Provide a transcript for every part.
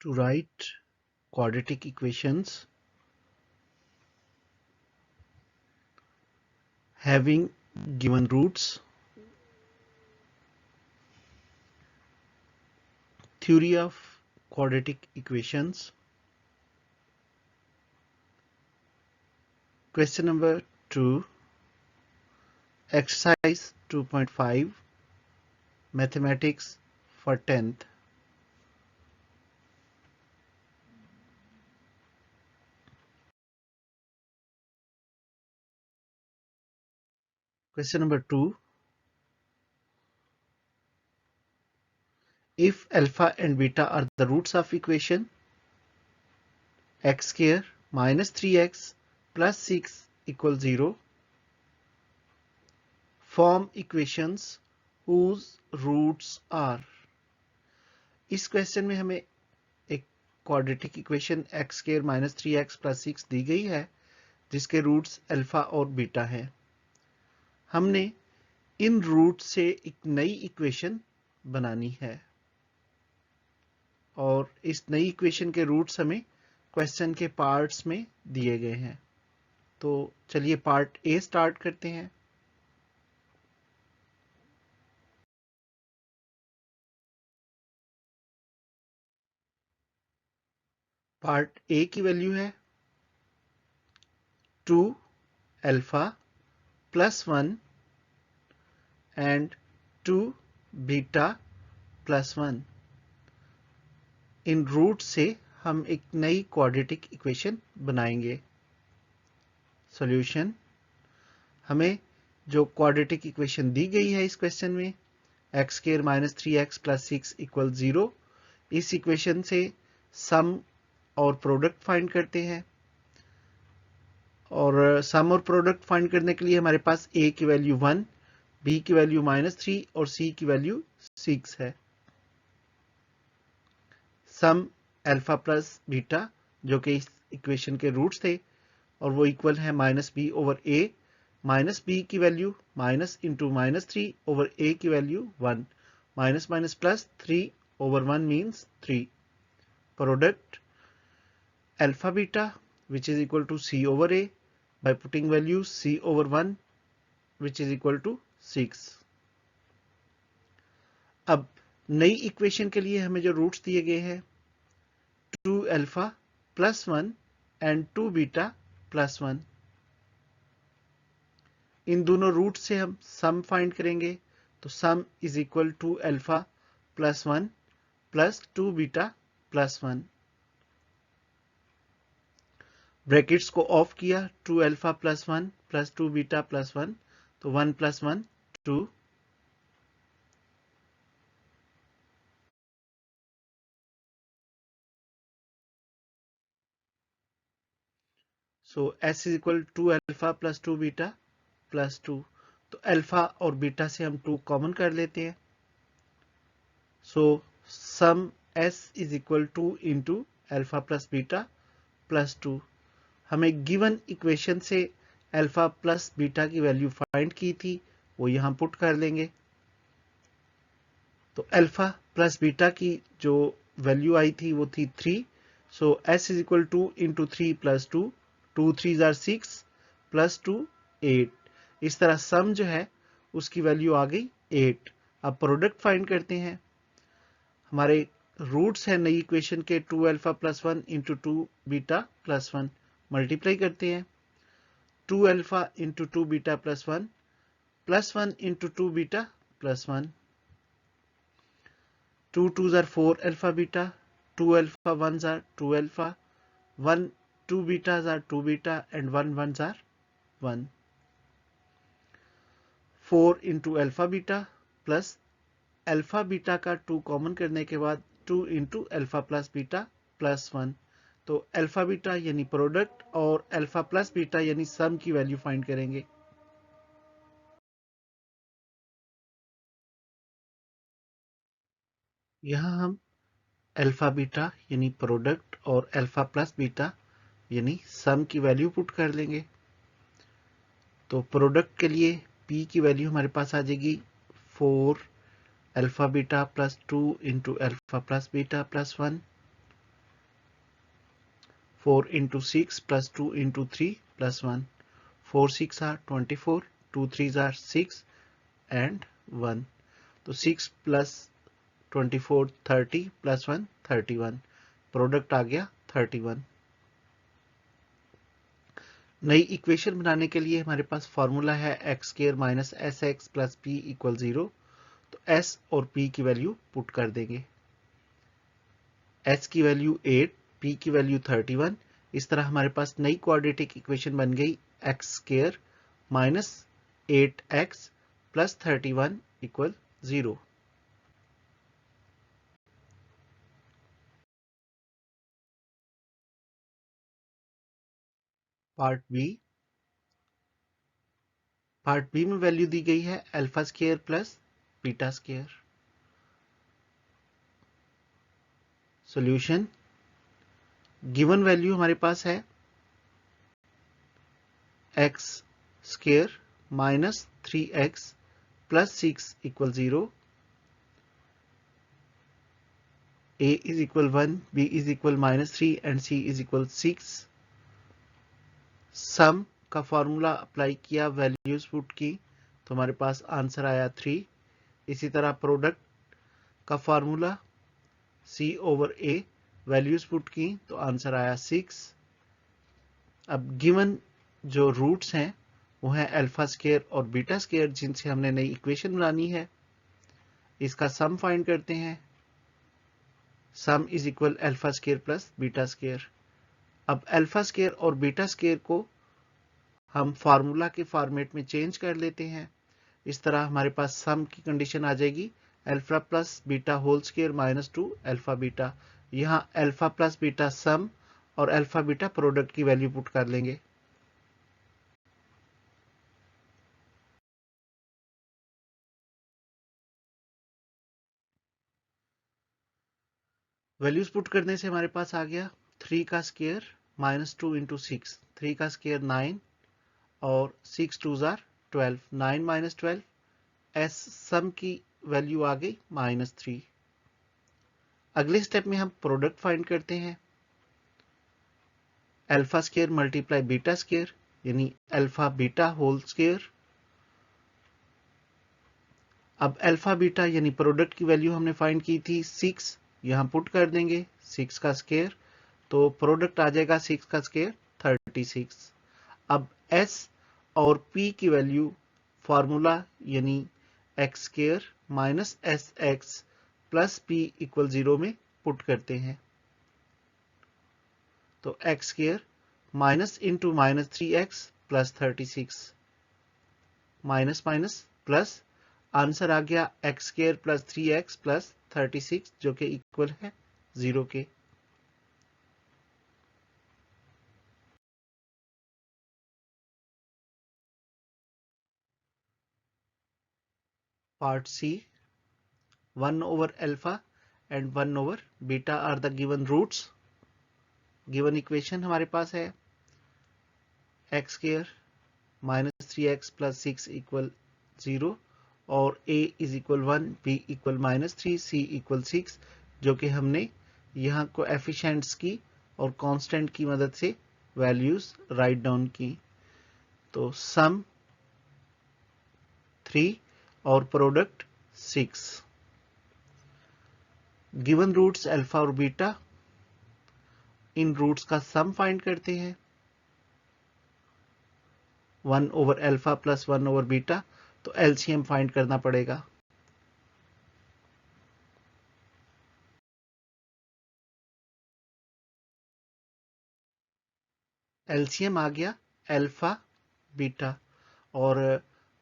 To write quadratic equations having given roots. Theory of quadratic equations. Question number 2. Exercise 2.5 Mathematics for 10th. Question number 2. If alpha and beta are the roots of equation x square minus 3x plus 6 equals 0, form equations whose roots are. इस question में हमें एक quadratic equation x square minus 3x plus 6 दी गई है जिसके roots alpha और beta हैं। हमने इन रूट से एक नई इक्वेशन बनानी है और इस नई इक्वेशन के रूट्स हमें क्वेश्चन के पार्ट्स में दिए गए हैं। तो चलिए पार्ट ए स्टार्ट करते हैं। पार्ट ए की वैल्यू है 2 alpha plus 1 and 2 beta plus 1। इन रूट से हम एक नई क्वाड्रेटिक इक्वेशन बनाएंगे। सॉल्यूशन, हमें जो क्वाड्रेटिक इक्वेशन दी गई है इस क्वेश्चन में x square minus 3x plus 6 equal 0, इस इक्वेशन से सम और प्रोडक्ट फाइंड करते हैं और सम और प्रोडक्ट फाइंड करने के लिए हमारे पास a की वैल्यू 1, b की वैल्यू -3 और c की वैल्यू 6 है। सम अल्फा प्लस बीटा जो कि इस इक्वेशन के रूट्स थे और वो इक्वल है -b over a, minus b की value minus into -3 over a की value 1, minus minus plus 3 over 1 means 3। Product alpha beta which is equal to c over a by putting value c over 1 which is equal to 6। अब नई equation के लिए हमें जो roots दिए गए हैं 2 alpha plus 1 and 2 beta plus 1। इन दोनों रूट से हम सम फाइंड करेंगे तो sum is equal to alpha plus 1 plus 2 beta plus 1। Brackets को ऑफ किया, 2 alpha plus 1 plus 2 beta plus 1, तो 1 plus 1 2। So s is equal to alpha plus 2 beta plus 2। तो अल्फा और बीटा से हम 2 कॉमन कर लेते हैं। सो सम s is equal to into alpha plus beta plus 2। हमें गिवन इक्वेशन से अल्फा प्लस बीटा की वैल्यू फाइंड की थी, वो यहां पुट कर लेंगे। तो अल्फा प्लस बीटा की जो वैल्यू आई थी वो थी 3। So s is equal to into 3 plus 2, 2 3 are 6 plus 2 8। इस तरह सम जो है उसकी वैल्यू आ गई 8। अब प्रोडक्ट फाइंड करते हैं। हमारे रूट्स है नई इक्वेशन के 2 alpha plus 1 into 2 beta plus 1, multiply करते हैं 2 alpha into 2 beta plus 1 into 2 beta plus 1। 2 2s are 4 alpha beta, 2 alpha 1s are 2 alpha, 1 2 betas are 2 beta and 1 1s are 1। 4 into alpha beta plus alpha beta का 2 common करने के बाद 2 into alpha plus beta plus 1। तो alpha beta यानी product और alpha plus beta यानी सम की value find करेंगे। यहां हम अल्फा बीटा यानी प्रोडक्ट और अल्फा प्लस बीटा यानी सम की वैल्यू पुट कर लेंगे। तो प्रोडक्ट के लिए p की वैल्यू हमारे पास आ जाएगी 4 alpha beta plus 2 into alpha plus beta plus 1। 4 into 6 plus 2 into 3 plus 1. 4 6 are 24, 2 3s are 6 and 1. तो 6 plus 24 30 plus 1 31. प्रोडक्ट आ गया 31. नई इक्वेशन बनाने के लिए हमारे पास फॉर्मूला है x square minus S x plus P equal 0. तो एस और पी की वैल्यू पुट कर देंगे. एस की वैल्यू 8, पी की वैल्यू 31. इस तरह हमारे पास नई क्वाड्रेटिक इक्वेशन बन गई x square minus 8x plus 31 equal 0. Part B में वैल्यू दी गई है alpha square plus beta square. Solution given value हमारे पास है x square minus 3x plus 6 equal 0. a is equal 1, b is equal minus 3 and c is equal 6. सम का formula apply किया, values put की, तो हमारे पास आंसर आया 3. इसी तरह प्रोडक्ट का formula c over a, values put की तो आंसर आया 6. अब गिवन जो रूट्स हैं वो हैं अल्फा स्क्वायर और बीटा स्क्वायर, जिनसे हमने नई इक्वेशन बनानी है. इसका सम फाइंड करते हैं. Sum is equal alpha square plus beta square. अब अल्फा स्क्वायर और बीटा स्क्वायर को हम फार्मूला के फॉर्मेट में चेंज कर लेते हैं. इस तरह हमारे पास सम की कंडीशन आ जाएगी alpha plus beta whole square minus 2 alpha beta. यहाँ अल्फा प्लस बीटा सम और अल्फा बीटा प्रोडक्ट की वैल्यू पुट कर लेंगे. वैल्यूज पुट करने से हमारे पास आ गया 3 का स्क्वायर माइनस 2 इंटू 6. 3 का स्क्वायर 9 और 6 2 जार 12. 9 माइनस 12. एस सम की वैल्यू आ गई माइनस 3. अगले स्टेप में हम प्रोडक्ट फाइंड करते हैं. Alpha square multiply beta square यानी अल्फा बीटा होल स्क्वायर. अब अल्फा बीटा यानी प्रोडक्ट की वैल्यू हमने फाइंड की थी 6. यहां पुट कर देंगे 6 का स्क्वायर, तो प्रोडक्ट आ जाएगा 6 का स्क्वायर 36. अब s और p की वैल्यू फॉर्मूला यानी x square minus S x plus P equal 0 में पुट करते हैं. तो x square minus into minus 3x plus 36 minus minus plus. Answer आ गया x square plus 3x plus 36 जो कि इक्वल है 0 के. Part C 1 over alpha and 1 over beta are the given roots. Given equation हमारे पास है x square minus 3x plus 6 equal 0 और a is equal 1, b equal minus 3, c equal 6, जो कि हमने यहाँ कोएफिशिएंट्स की और कांस्टेंट की मदद से वैल्यूज राइट डाउन की. तो सम 3 और प्रोडक्ट 6. गिवन रूट्स अल्फा और बीटा, इन रूट्स का सम फाइंड करते हैं. 1 over alpha plus 1 over beta, तो एलसीएम फाइंड करना पड़ेगा. एलसीएम आ गया अल्फा बीटा और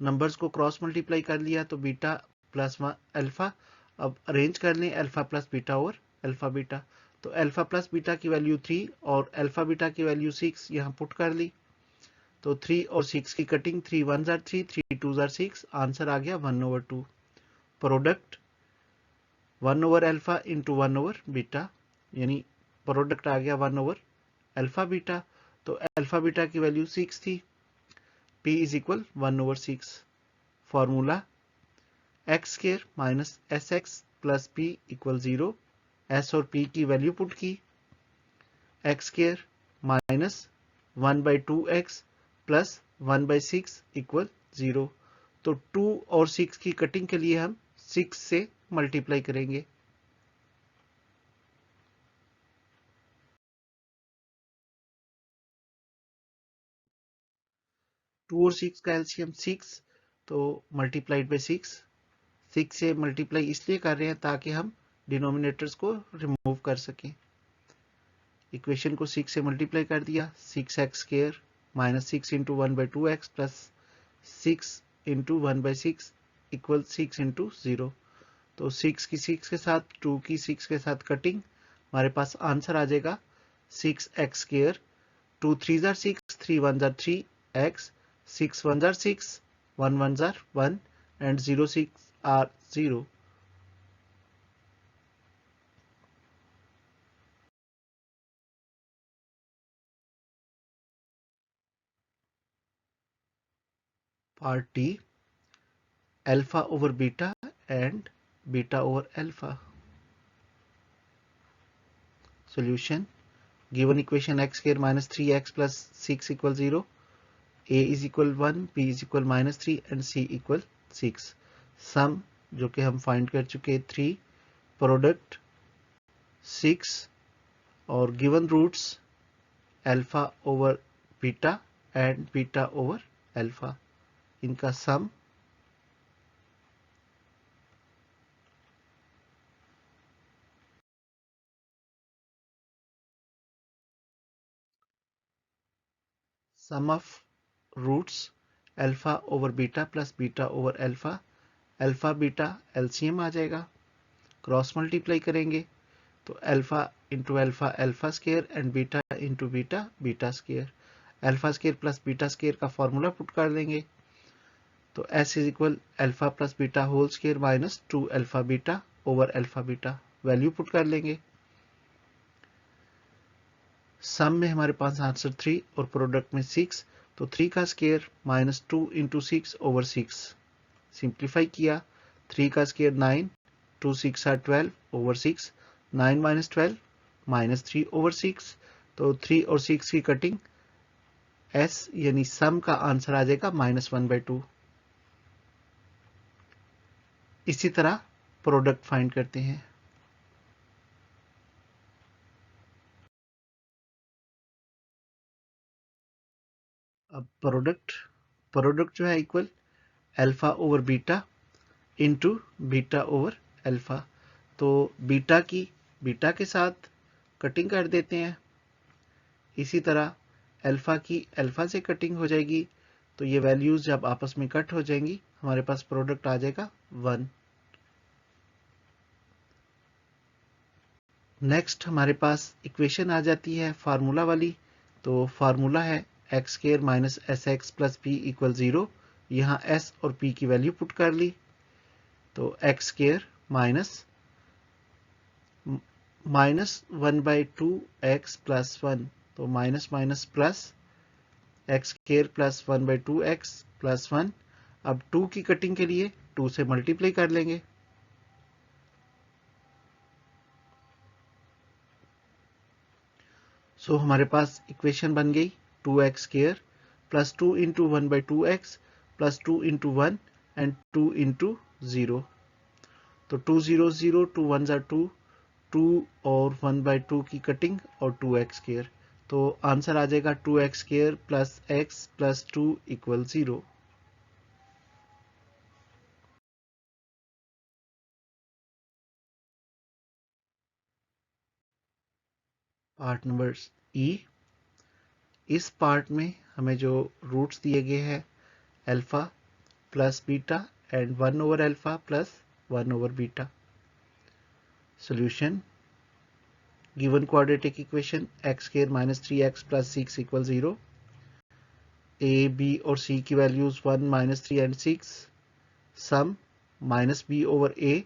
नंबर्स को क्रॉस मल्टीप्लाई कर लिया तो बीटा प्लस अल्फा. अब अरेंज कर लें अल्फा प्लस बीटा और अल्फा बीटा. तो अल्फा प्लस बीटा की वैल्यू 3 और अल्फा बीटा की वैल्यू 6 यहां पुट कर ली. तो 3 और 6 की कटिंग 3 1 जार 3, 3 2 जार 6. आंसर आ गया 1 over 2. Product 1 over alpha into 1 over beta यानी प्रोडक्ट आ गया 1 ओवर अल्फा बीटा. तो अल्फा बीटा की वैल्यू 6 थी. p is equal 1 over 6. Formula x square minus S x plus P equal 0. S और p की value put की. X square minus 1/2x plus 1/6 equal 0। तो 2 और 6 की कटिंग के लिए हम 6 से मल्टीप्लाई करेंगे। टू और 6 का एलसीएम 6, तो मल्टीप्लाइड बाई 6 से मल्टीप्लाई इसलिए कर रहे हैं ताकि हम डिनोमिनेटर्स को रिमूव कर सकें। इक्वेशन को 6 से मल्टीप्लाई कर दिया, 6x² minus 6 into 1/2x plus 6 into 1/6 equal 6 into 0। तो 6 की 6 के साथ 2 की 6 के साथ कटिंग, हमारे पास आंसर आ जाएगा 6x²। 2 3s are 6, 3 1s are 3x, 6 1s are 6, 1 1s are 1 and 0 6 are 0। Part D, alpha over beta and beta over alpha. Solution: given equation x square minus 3x plus 6 equal 0, a is equal 1, b is equal minus 3 and c equal 6। सम जो कि हम find कर चुके 3, product 6 और given roots alpha over beta and beta over alpha, इनका sum sum of roots alpha over beta plus beta over alpha, alpha beta LCM आ जाएगा, cross multiply करेंगे तो alpha into alpha alpha square and beta into beta beta square. Alpha square plus beta square का formula put कर देंगे, तो S is equal alpha plus beta whole square minus 2 alpha beta over alpha beta, value put कर लेंगे। सम में हमारे पास answer 3 और product में 6, तो 3 का square minus 2 into 6 over 6, simplify किया 3 का square 9, 2 6 are 12 over 6, 9 minus 12 minus 3 over 6, तो 3 और 6 की कटिंग एस यानी सम का आंसर आ जाएगा -1/2। इसी तरह प्रोडक्ट फाइंड करते हैं। अब प्रोडक्ट जो है equal alpha over beta into beta over alpha, तो बीटा के साथ कटिंग कर देते हैं। इसी तरह अल्फा की अल्फा से कटिंग हो जाएगी, तो ये वैल्यूज जब आपस में कट हो जाएंगी हमारे पास प्रोडक्ट आ जाएगा 1। नेक्स्ट हमारे पास इक्वेशन आ जाती है फार्मूला वाली, तो फार्मूला है x square minus S x plus P equal 0। यहाँ एस और पी की वैल्यू पुट कर ली, तो x square minus 1/2x plus 1, तो minus minus plus x square plus 1/2x plus 1। अब 2 की कटिंग के लिए 2 से मल्टीप्लाई कर लेंगे, सो हमारे पास इक्वेशन बन गई 2x square plus 2 into 1/2x plus 2 into 1 and 2 into 0। तो 2 0 0, 2 1 are 2, 2 और 1/2 की कटिंग और 2x स्क्वायर, तो आंसर आ जाएगा 2x square plus x plus 2 equal 0। Part number E, इस पार्ट में हमें जो रूट्स दिए गए हैं alpha plus beta and 1 over alpha plus 1 over beta. Solution: given quadratic equation x square minus 3x plus 6 equal 0, A B और C की values 1 -3 and 6, sum minus B over A,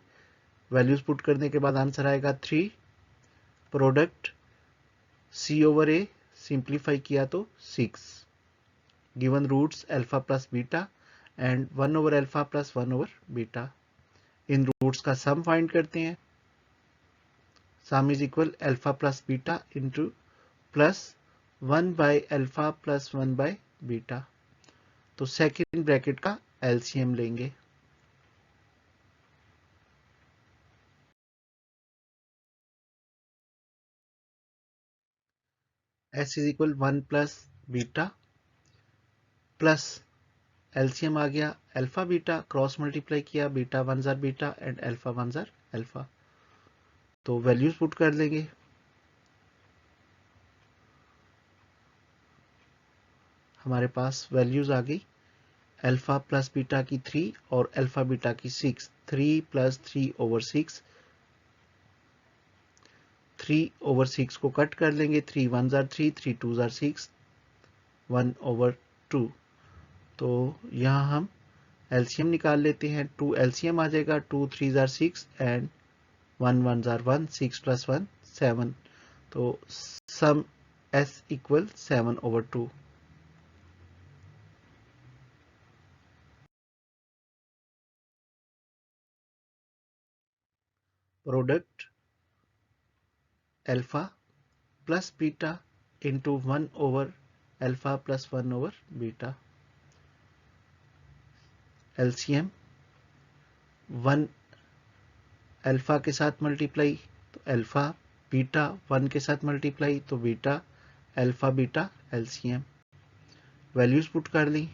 values put करने के बाद answer आएगा 3, product C over A, simplify किया तो 6, given roots alpha plus beta and 1 over alpha plus 1 over beta. इन roots का सम फाइंड करते हैं, sum is equal alpha plus beta into plus 1 by alpha plus 1 by beta. तो second bracket का LCM लेंगे। S is equal 1 plus beta plus LCM आ गया alpha beta, cross multiply किया, बीटा 1 जार beta and alpha 1 jar alpha. तो values put कर लेंगे। हमारे पास वैल्यूज आ गई अल्फा प्लस बीटा की 3 और अल्फा बीटा की 6। 3 प्लस 3/6, 3/6 को कट कर लेंगे। 3 1 जार 3, 3 2 जार 6, 1/2। तो यहाँ हम एलसीएम निकाल लेते हैं। 2 एलसीएम आ जाएगा, 2 3 जार 6 एंड 1 1 जार 1, 6 प्लस 1 7। तो sum S equal 7/2। Product alpha plus beta into 1/अल्फा प्लस 1/बीटा। एलसीएम 1 अल्फा के साथ मल्टीप्लाई तो अल्फा, बीटा 1 के साथ मल्टीप्लाई तो beta, alpha beta LCM. Values put कर ली।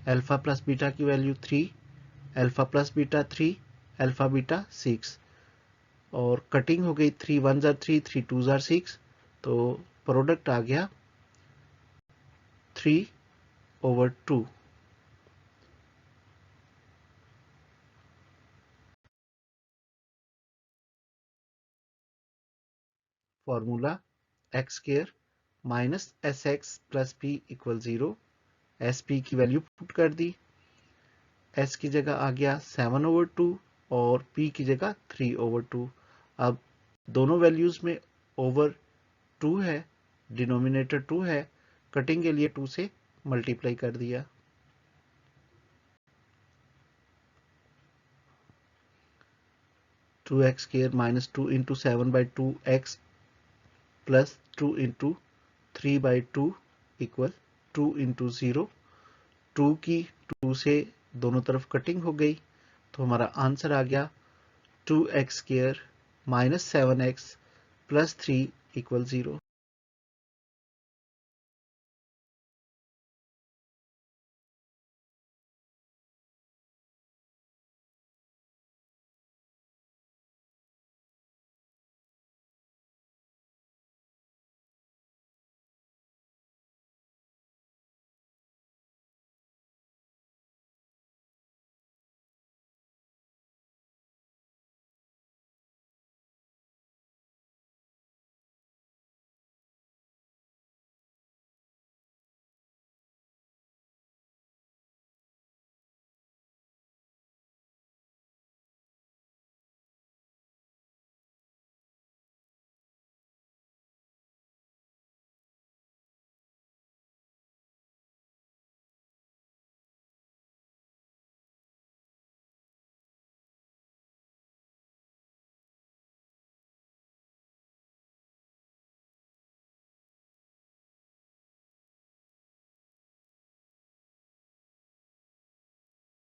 अल्फा प्लस बीटा की value 3, alpha plus beta 3, alpha beta 6 और कटिंग हो गई। 3 1 जार 3, 3 2 जार 6। तो प्रोडक्ट आ गया 3/2। Formula x square minus S x plus P equal 0। S P की value put कर दी। S की जगह आ गया 7/2 और पी की जगह 3/2। अब दोनों वैल्यूज में ओवर 2 है, डिनोमिनेटर 2 है, कटिंग के लिए 2 से मल्टीप्लाई कर दिया। Two x square minus 2 into 7/2 x plus 2 into 3/2 equal 2 into 0। 2 की 2 से दोनों तरफ कटिंग हो गई तो हमारा आंसर आ गया 2x² minus 7x plus 3 equal 0।